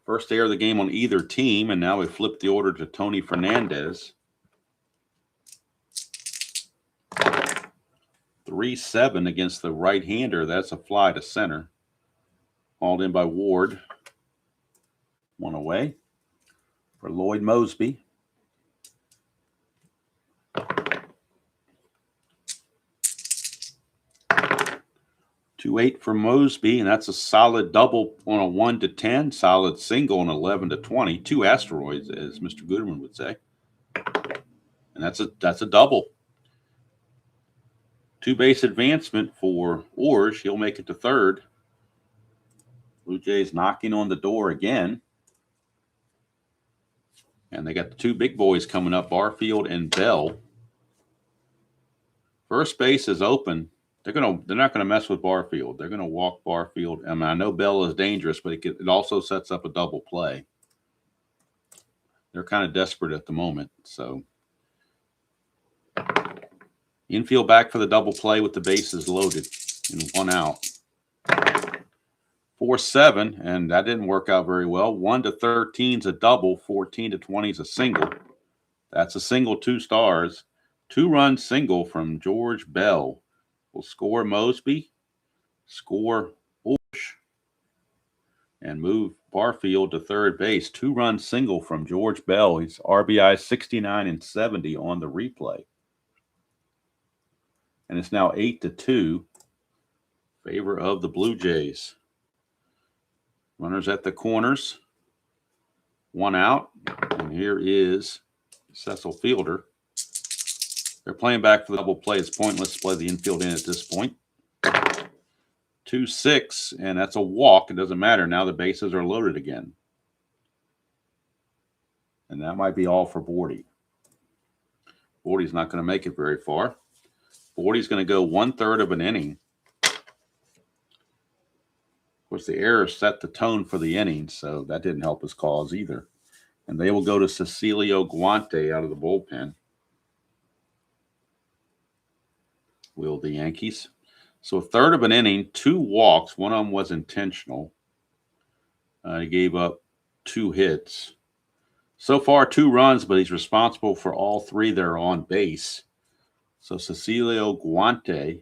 First error of the game on either team, and now we flip the order to Tony Fernandez. 3-7 against the right-hander. That's a fly to center. Hauled in by Ward. 1 away for Lloyd Mosby. 2-8 for Mosby, and that's a solid double on a 1 to 10, solid single on 11 to 20. 2 asteroids, as Mr. Goodman would say. And that's a double. 2-base advancement for Orge. He'll make it to third. Blue Jays knocking on the door again. And they got the 2 big boys coming up, Barfield and Bell. First base is open. They're not gonna mess with Barfield. They're gonna walk Barfield. I mean, I know Bell is dangerous, but it also sets up a double play. They're kind of desperate at the moment. So infield back for the double play with the bases loaded and 1 out. 4-7, and that didn't work out very well. 1 to 13 is a double. 14 to 20 is a single. That's a single, 2 stars. 2-run single from George Bell. Will score Mosby, score Orge, and move Barfield to third base. 2-run single from George Bell. He's RBI 69 and 70 on the replay. And it's now 8-2 in favor of the Blue Jays. Runners at the corners. 1 out. And here is Cecil Fielder. They're playing back for the double play. It's pointless to play the infield in at this point. 2-6, and that's a walk. It doesn't matter. Now the bases are loaded again. And that might be all for Bordy. Bordy's not going to make it very far. Bordy's going to go 1/3 of an inning. Of course, the error set the tone for the inning, so that didn't help his cause either. And they will go to Cecilio Guante out of the bullpen. Will the Yankees. So a third of an inning, 2 walks. One of them was intentional. He gave up 2 hits. So far, 2 runs, but he's responsible for all 3 that are on base. So Cecilio Guante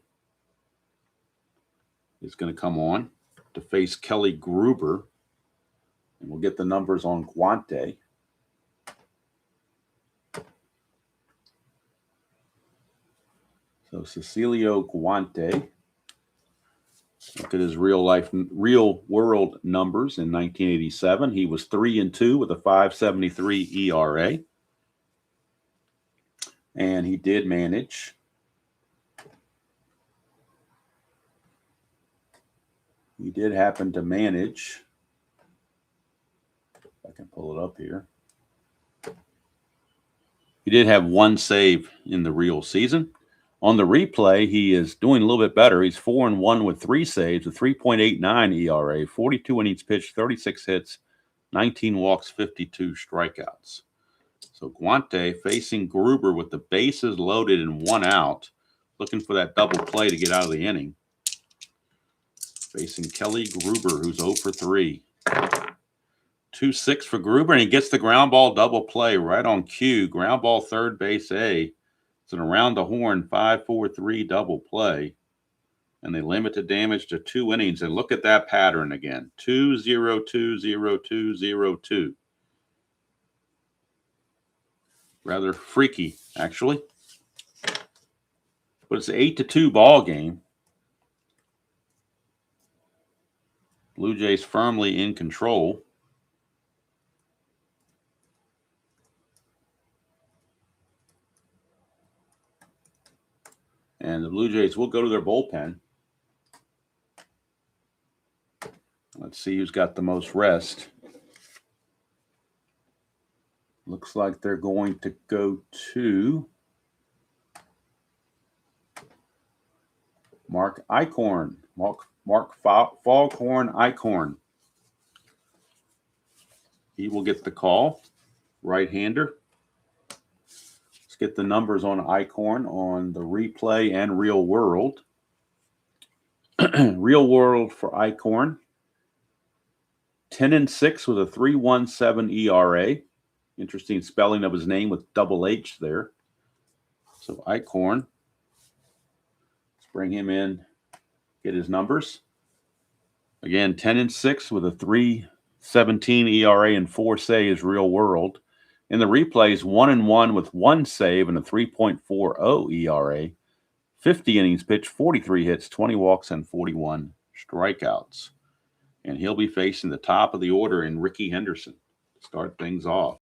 is going to come on to face Kelly Gruber. And we'll get the numbers on Guante. So Cecilio Guante. Look at his real world numbers in 1987. He was 3-2 with a 5.73 ERA. And he did manage He did happen to manage, if I can pull it up here. He did have 1 save in the real season. On the replay, he is doing a little bit better. He's 4-1 with 3 saves, a 3.89 ERA, 42 innings pitched, 36 hits, 19 walks, 52 strikeouts. So Guante facing Gruber with the bases loaded and 1 out, looking for that double play to get out of the inning. Facing Kelly Gruber, who's 0 for 3. 2-6 for Gruber, and he gets the ground ball double play right on cue. Ground ball third base A. It's an around the horn 5-4-3 double play. And they limit the damage to 2 innings. And look at that pattern again. 2-0-2-0-2-0-2. Rather freaky, actually. But it's an 8-2 ball game. Blue Jays firmly in control. And the Blue Jays will go to their bullpen. Let's see who's got the most rest. Looks like they're going to go to Mark Eichhorn. Mark Foghorn Eichhorn. He will get the call. Right-hander. Let's get the numbers on Eichhorn on the replay and real world. Real world for Eichhorn. 10-6 with a 3.17 ERA. Interesting spelling of his name with double H there. So Eichhorn. Let's bring him in, get his numbers. Again, 10-6 with a 3.17 ERA and 4 saves real world. In the replays, 1-1 with 1 save and a 3.40 ERA. 50 innings pitched, 43 hits, 20 walks, and 41 strikeouts. And he'll be facing the top of the order in Ricky Henderson to start things off.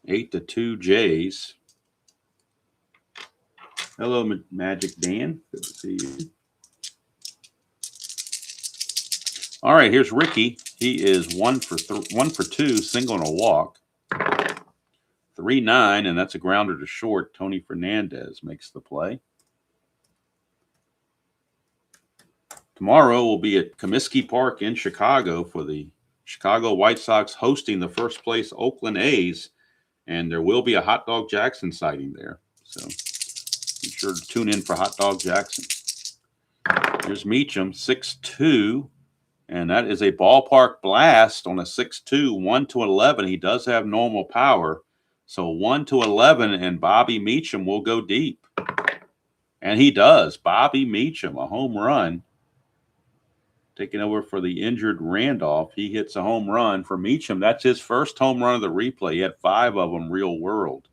8-2 Jays. Hello, Magic Dan. Good to see you. All right, here's Ricky. He is 1 for 2, single and a walk. 3-9, and that's a grounder to short. Tony Fernandez makes the play. Tomorrow we'll be at Comiskey Park in Chicago for the Chicago White Sox hosting the first place Oakland A's, and there will be a Hot Dog Jackson sighting there. So be sure to tune in for Hot Dog Jackson. Here's Meacham, 6-2, and that is a ballpark blast on a 6-2, 1-11. He does have normal power, so 1-11, and Bobby Meacham will go deep. And he does. Bobby Meacham, a home run. Taking over for the injured Randolph. He hits a home run for Meacham. That's his first home run of the replay. He had 5 of them real world.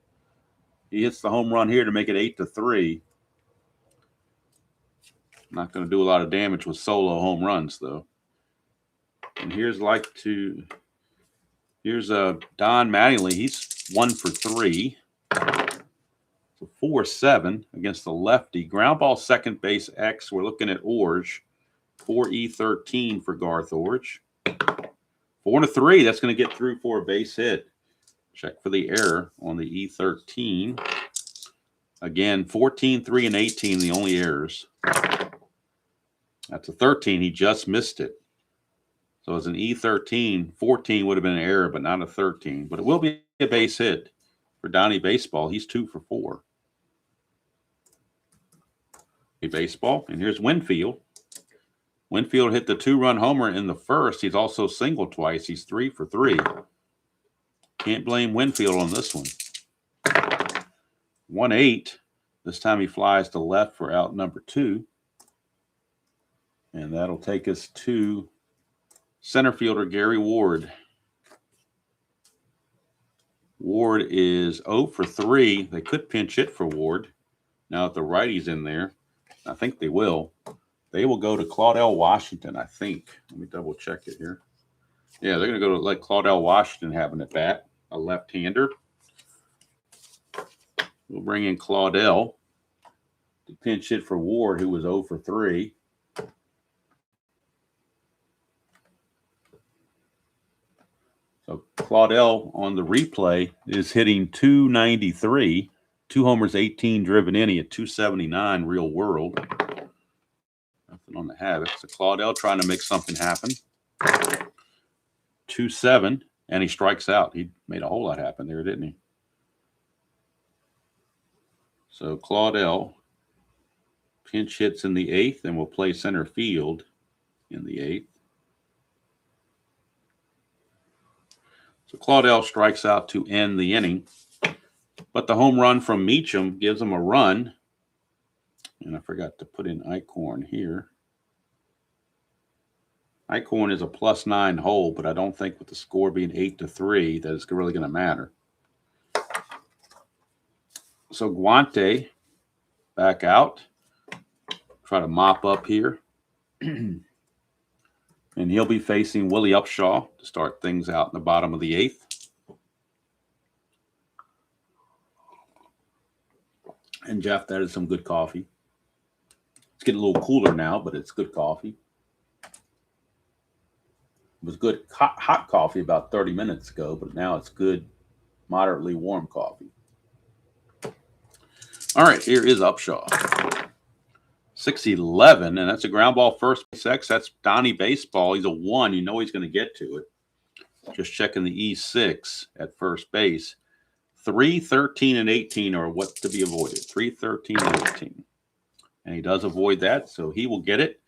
He hits the home run here to make it 8-3. Not going to do a lot of damage with solo home runs, though. And here's Don Mattingly. He's 1 for 3. So 4-7 against the lefty. Ground ball second base X. We're looking at Orge. 4E13 for Garth Orge. 4-3. That's going to get through for a base hit. Check for the error on the E13. Again, 14, 3, and 18, the only errors. That's a 13. He just missed it. So as an E13, 14 would have been an error, but not a 13. But it will be a base hit for Donnie Baseball. He's 2 for 4. Baseball. And here's Winfield. Winfield hit the 2-run homer in the first. He's also singled twice. He's 3 for 3. Can't blame Winfield on this one. 1-8. This time he flies to left for out number 2. And that'll take us to center fielder Gary Ward. Ward is 0 for 3. They could pinch hit for Ward. Now that the righty's in there, I think they will. They will go to Claudell Washington, I think. Let me double check it here. Yeah, they're going to go to let Claudell Washington have an at bat, a left-hander. We'll bring in Claudell to pinch hit for Ward, who was 0 for 3. So Claudell on the replay is hitting .293, 2 homers, 18 driven in. He had .279 real world. Nothing on the habit. So Claudell trying to make something happen. 2-7, and he strikes out. He made a whole lot happen there, didn't he? So Claudell pinch hits in the 8th and will play center field in the 8th. So Claudell strikes out to end the inning. But the home run from Meacham gives him a run. And I forgot to put in Eichhorn here. Eichhorn is a +9 hole, but I don't think with the score being 8-3 that it's really going to matter. So Guante back out. Try to mop up here. And he'll be facing Willie Upshaw to start things out in the bottom of the 8th. And Jeff, that is some good coffee. It's getting a little cooler now, but it's good coffee. It was good hot coffee about 30 minutes ago, but now it's good, moderately warm coffee. All right, here is Upshaw. 6-11, and that's a ground ball first base X. That's Donnie Baseball. He's a 1. You know he's going to get to it. Just checking the E6 at first base. 3, 13, and 18 are what to be avoided. 3, 13, and 18. And he does avoid that, so he will get it,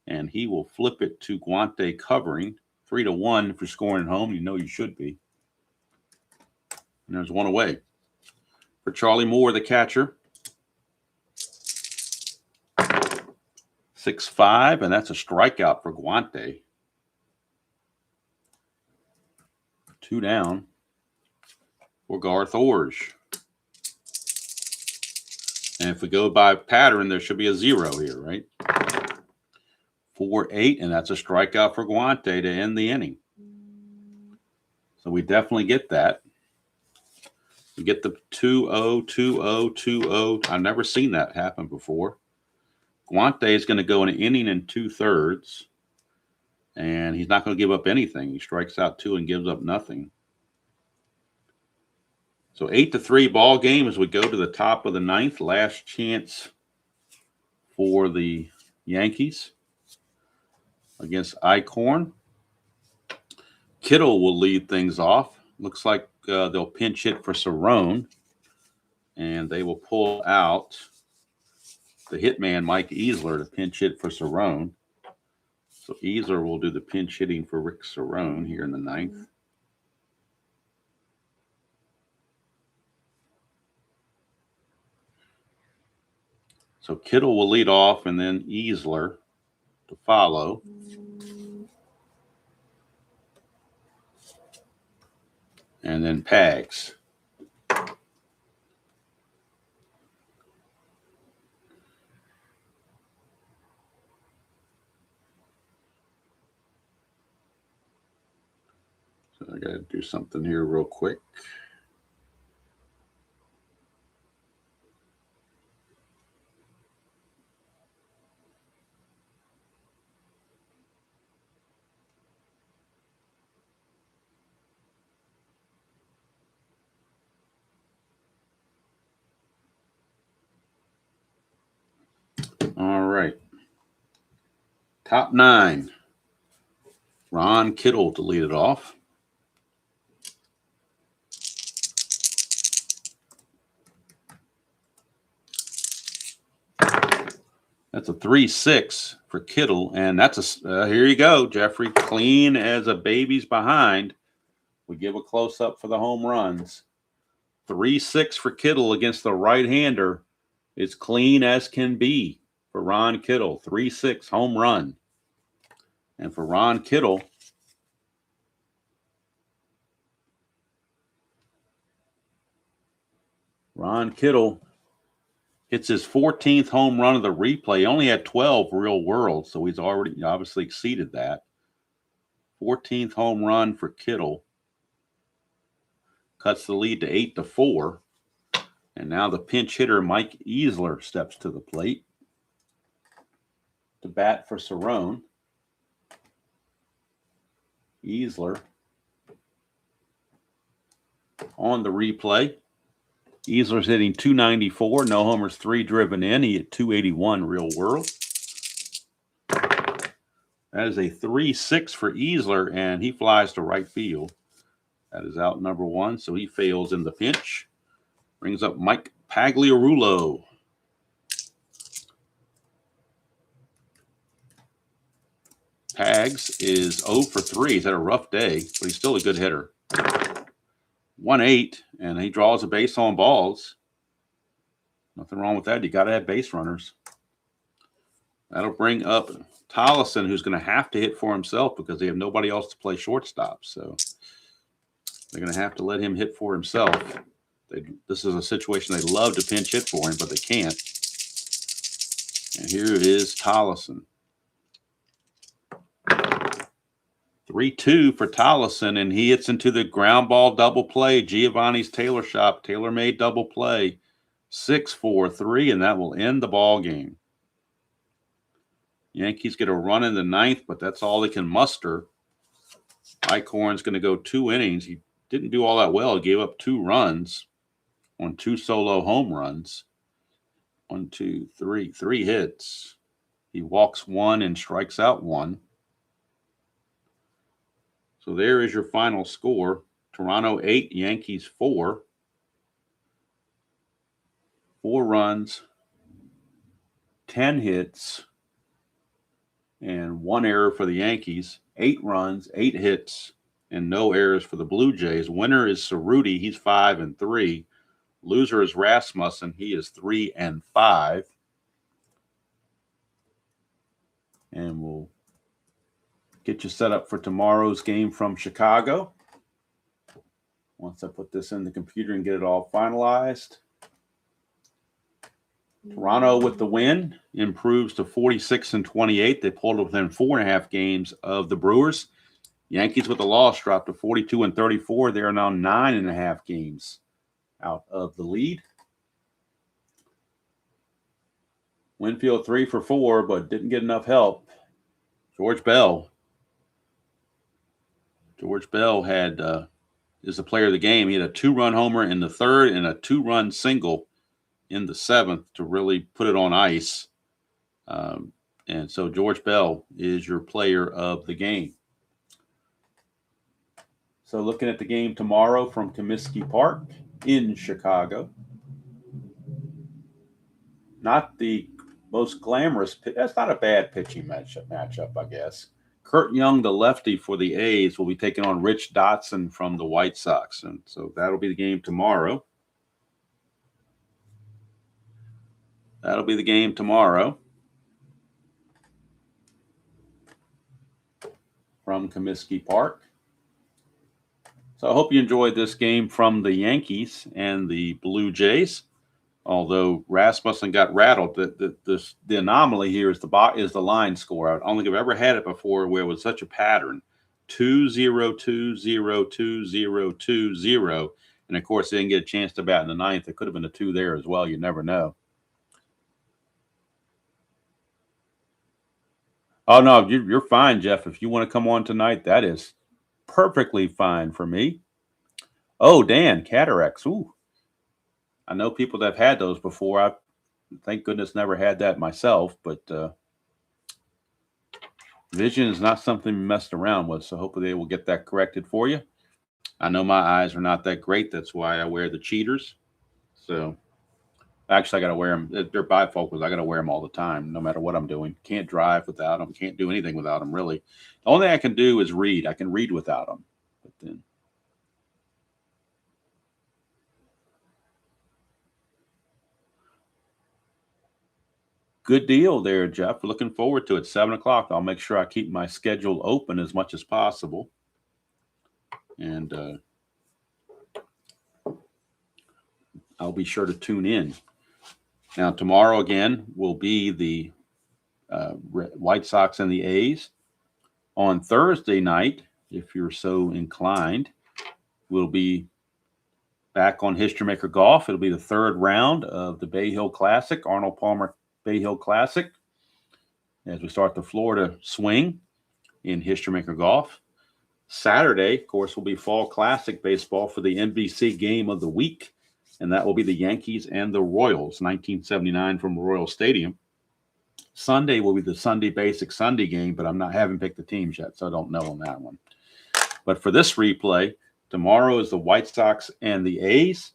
and he will flip it to Guante covering. 3-1 if you're scoring at home. You know you should be. And there's one away. For Charlie Moore, the catcher. 6-5, and that's a strikeout for Guante. 2 down for Garth Orge. And if we go by pattern, there should be a 0 here, right? 4-8, and that's a strikeout for Guante to end the inning. So we definitely get that. We get the 2-0, 2-0, 2-0. I've never seen that happen before. Guante is going to go an inning and 2/3, and he's not going to give up anything. He strikes out 2 and gives up nothing. So 8-3 ball game as we go to the top of the 9th. Last chance for the Yankees against Eichhorn. Kittle will lead things off. Looks like they'll pinch hit for Cerrone, and they will pull out the hitman, Mike Easler, to pinch hit for Cerrone. So Easler will do the pinch hitting for Rick Cerrone here in the 9th. So Kittle will lead off, and then Easler to follow. And then Pags. So I got to do something here real quick. All right. Top 9. Ron Kittle to lead it off. That's a 3-6 for Kittle, and that's a here you go, Jeffrey, clean as a baby's behind. We give a close-up for the home runs. 3-6 for Kittle against the right-hander. It's clean as can be for Ron Kittle. 3-6 home run. And for Ron Kittle, hits his 14th home run of the replay. He only had 12 real world, so he's already obviously exceeded that. 14th home run for Kittle. Cuts the lead to 8-4. And now the pinch hitter, Mike Easler, steps to the plate to bat for Cerrone. Easler on the replay. Easler's hitting 294, no homers, 3 driven in. He hit 281 real world. That is a 3-6 for Easler, and he flies to right field. That is out number 1, so he fails in the pinch. Brings up Mike Pagliarulo. Pags is 0 for 3. He's had a rough day, but he's still a good hitter. 1-8, and he draws a base on balls. Nothing wrong with that. You got to have base runners. That'll bring up Tollison, who's going to have to hit for himself because they have nobody else to play shortstop. So they're going to have to let him hit for himself. This is a situation they love to pinch hit for him, but they can't. And here it is, Tollison. 3-2 for Tollison, and he hits into the ground ball double play. Giovanni's Tailor Shop, tailor-made double play. 6-4-3, and that will end the ball game. Yankees get a run in the 9th, but that's all they can muster. Eichhorn's going to go 2 innings. He didn't do all that well. He gave up 2 runs on 2 solo home runs. 1, 2, 3, 3 hits. He walks 1 and strikes out 1. So there is your final score. Toronto 8, Yankees 4. 4 runs, 10 hits, and 1 error for the Yankees. 8 runs, 8 hits, and no errors for the Blue Jays. Winner is Cerutti. He's 5-3. Loser is Rasmussen. He is 3-5. And we'll get you set up for tomorrow's game from Chicago. Once I put this in the computer and get it all finalized. Toronto with the win improves to 46-28. They pulled within 4.5 games of the Brewers. Yankees with the loss dropped to 42-34. They are now 9.5 games out of the lead. Winfield 3 for 4, but didn't get enough help. George Bell had is the player of the game. He had a 2-run homer in the 3rd and a 2-run single in the 7th to really put it on ice. And so George Bell is your player of the game. So looking at the game tomorrow from Comiskey Park in Chicago. Not the most glamorous. That's not a bad pitching matchup, I guess. Kurt Young, the lefty for the A's, will be taking on Rich Dotson from the White Sox. And so that'll be the game tomorrow. From Comiskey Park. So I hope you enjoyed this game from the Yankees and the Blue Jays. Although Rasmussen got rattled, the anomaly here is the line score. I don't think I've ever had it before where it was such a pattern. 2-0, 2-0, 2-0, 2-0. And, of course, they didn't get a chance to bat in the 9th. There could have been a 2 there as well. You never know. Oh, no, you're fine, Jeff. If you want to come on tonight, that is perfectly fine for me. Oh, Dan, cataracts. Ooh. I know people that have had those before. I, thank goodness, never had that myself, but vision is not something we messed around with, so hopefully they will get that corrected for you. I know my eyes are not that great. That's why I wear the cheaters. So Actually, I got to wear them. They're bifocals. I got to wear them all the time, no matter what I'm doing. Can't drive without them. Can't do anything without them, really. The only thing I can do is read. I can read without them. But then, good deal there, Jeff. Looking forward to it. 7 o'clock. I'll make sure I keep my schedule open as much as possible. And I'll be sure to tune in. Now, tomorrow again will be the White Sox and the A's. On Thursday night, if you're so inclined, we'll be back on History Maker Golf. It'll be the third round of the Bay Hill Classic, Arnold Palmer Bay Hill Classic, as we start the Florida swing in History Maker Golf. Saturday, of course, will be Fall Classic Baseball for the NBC Game of the Week, and that will be the Yankees and the Royals, 1979 from Royal Stadium. Sunday will be the Sunday Basic Sunday game, but haven't picked the teams yet, so I don't know on that one. But for this replay, tomorrow is the White Sox and the A's.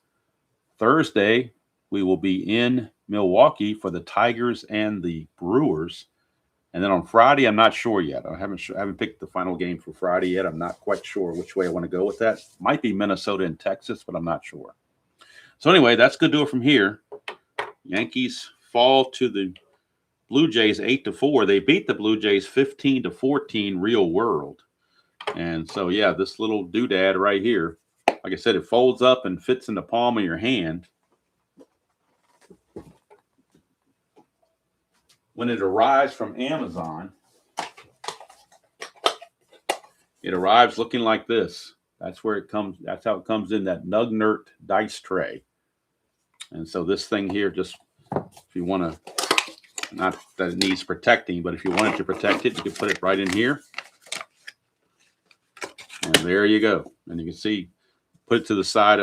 Thursday, we will be in Milwaukee for the Tigers and the Brewers. And then on Friday, I'm not sure yet. I haven't picked the final game for Friday yet. I'm not quite sure which way I want to go with that. Might be Minnesota and Texas, but I'm not sure. So anyway, that's going to do it from here. Yankees fall to the Blue Jays 8-4. They beat the Blue Jays 15-14 real world. And so, yeah, this little doodad right here, like I said, it folds up and fits in the palm of your hand. When it arrives from Amazon, it arrives looking like this. That's where it comes. That's how it comes in that Nugnert dice tray. And so this thing here, just if you want to, not that it needs protecting, but if you wanted to protect it, you can put it right in here. And there you go. And you can see, put it to the size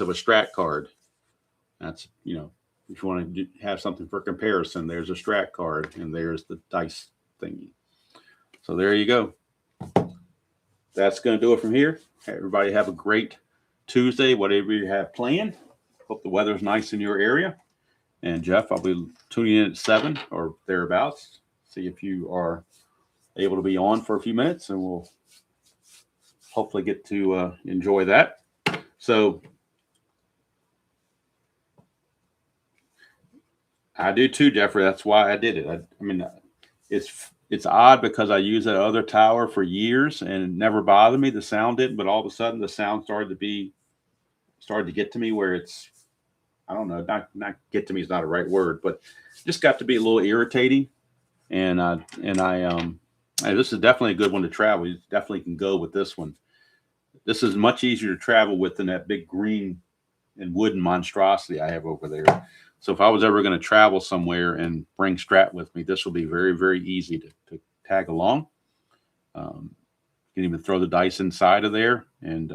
of a Strat card. That's, if you want to have something for comparison, there's a Strat card and there's the dice thingy. So there you go. That's going to do it from here. Everybody have a great Tuesday, whatever you have planned. Hope the weather's nice in your area. And Jeff, I'll be tuning in at 7 or thereabouts. See if you are able to be on for a few minutes, and we'll hopefully get to enjoy that. So I do too, Jeffrey. That's why I did it. I mean, it's odd because I used that other tower for years and it never bothered me. The sound didn't, but all of a sudden the sound started to get to me where it's, I don't know, not get to me is not a right word, but just got to be a little irritating. And this is definitely a good one to travel. You definitely can go with this one. This is much easier to travel with than that big green and wooden monstrosity I have over there. So if I was ever going to travel somewhere and bring Strat with me, this will be very, very easy to tag along. You can even throw the dice inside of there. And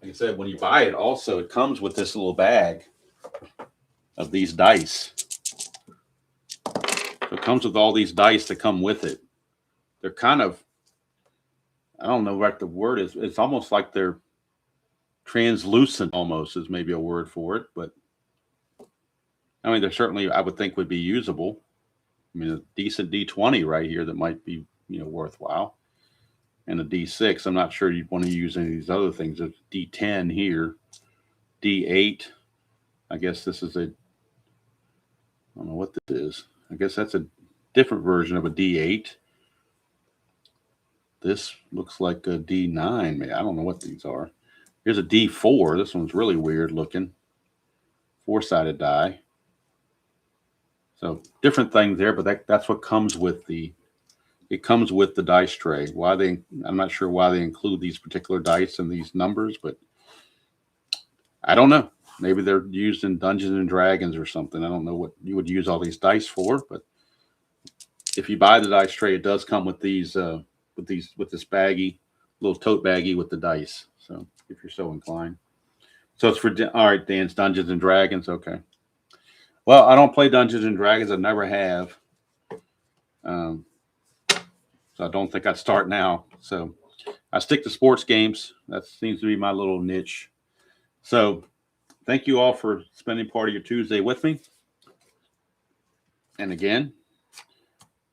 like I said, when you buy it, also, it comes with this little bag of these dice. So it comes with all these dice that come with it. They're kind of, I don't know what the word is. It's almost like they're translucent, almost is maybe a word for it. But I mean, they're certainly, I would think, would be usable. I mean, a decent D20 right here that might be, worthwhile. And a D6. I'm not sure you'd want to use any of these other things. There's D10 here, D8. I guess this is I don't know what this is. I guess that's a different version of a D8. This looks like a D9. Maybe. I don't know what these are. Here's a D4. This one's really weird looking. 4-sided die. So different things there, but that's what comes with it comes with the dice tray. I'm not sure why they include these particular dice and these numbers, but I don't know. Maybe they're used in Dungeons and Dragons or something. I don't know what you would use all these dice for, but if you buy the dice tray, it does come with these with this baggie, little tote baggie with the dice. So if you're so inclined. So it's for all right, Dan's Dungeons and Dragons. Okay. Well, I don't play Dungeons and Dragons. I never have. So I don't think I'd start now. So I stick to sports games. That seems to be my little niche. So thank you all for spending part of your Tuesday with me. And again,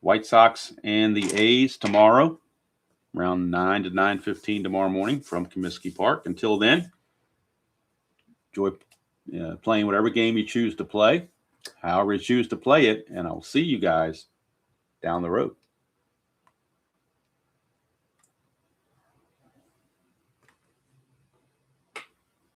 White Sox and the A's tomorrow, around 9 to 9:15 tomorrow morning from Comiskey Park. Until then, enjoy playing whatever game you choose to play, however you choose to play it, and I'll see you guys down the road.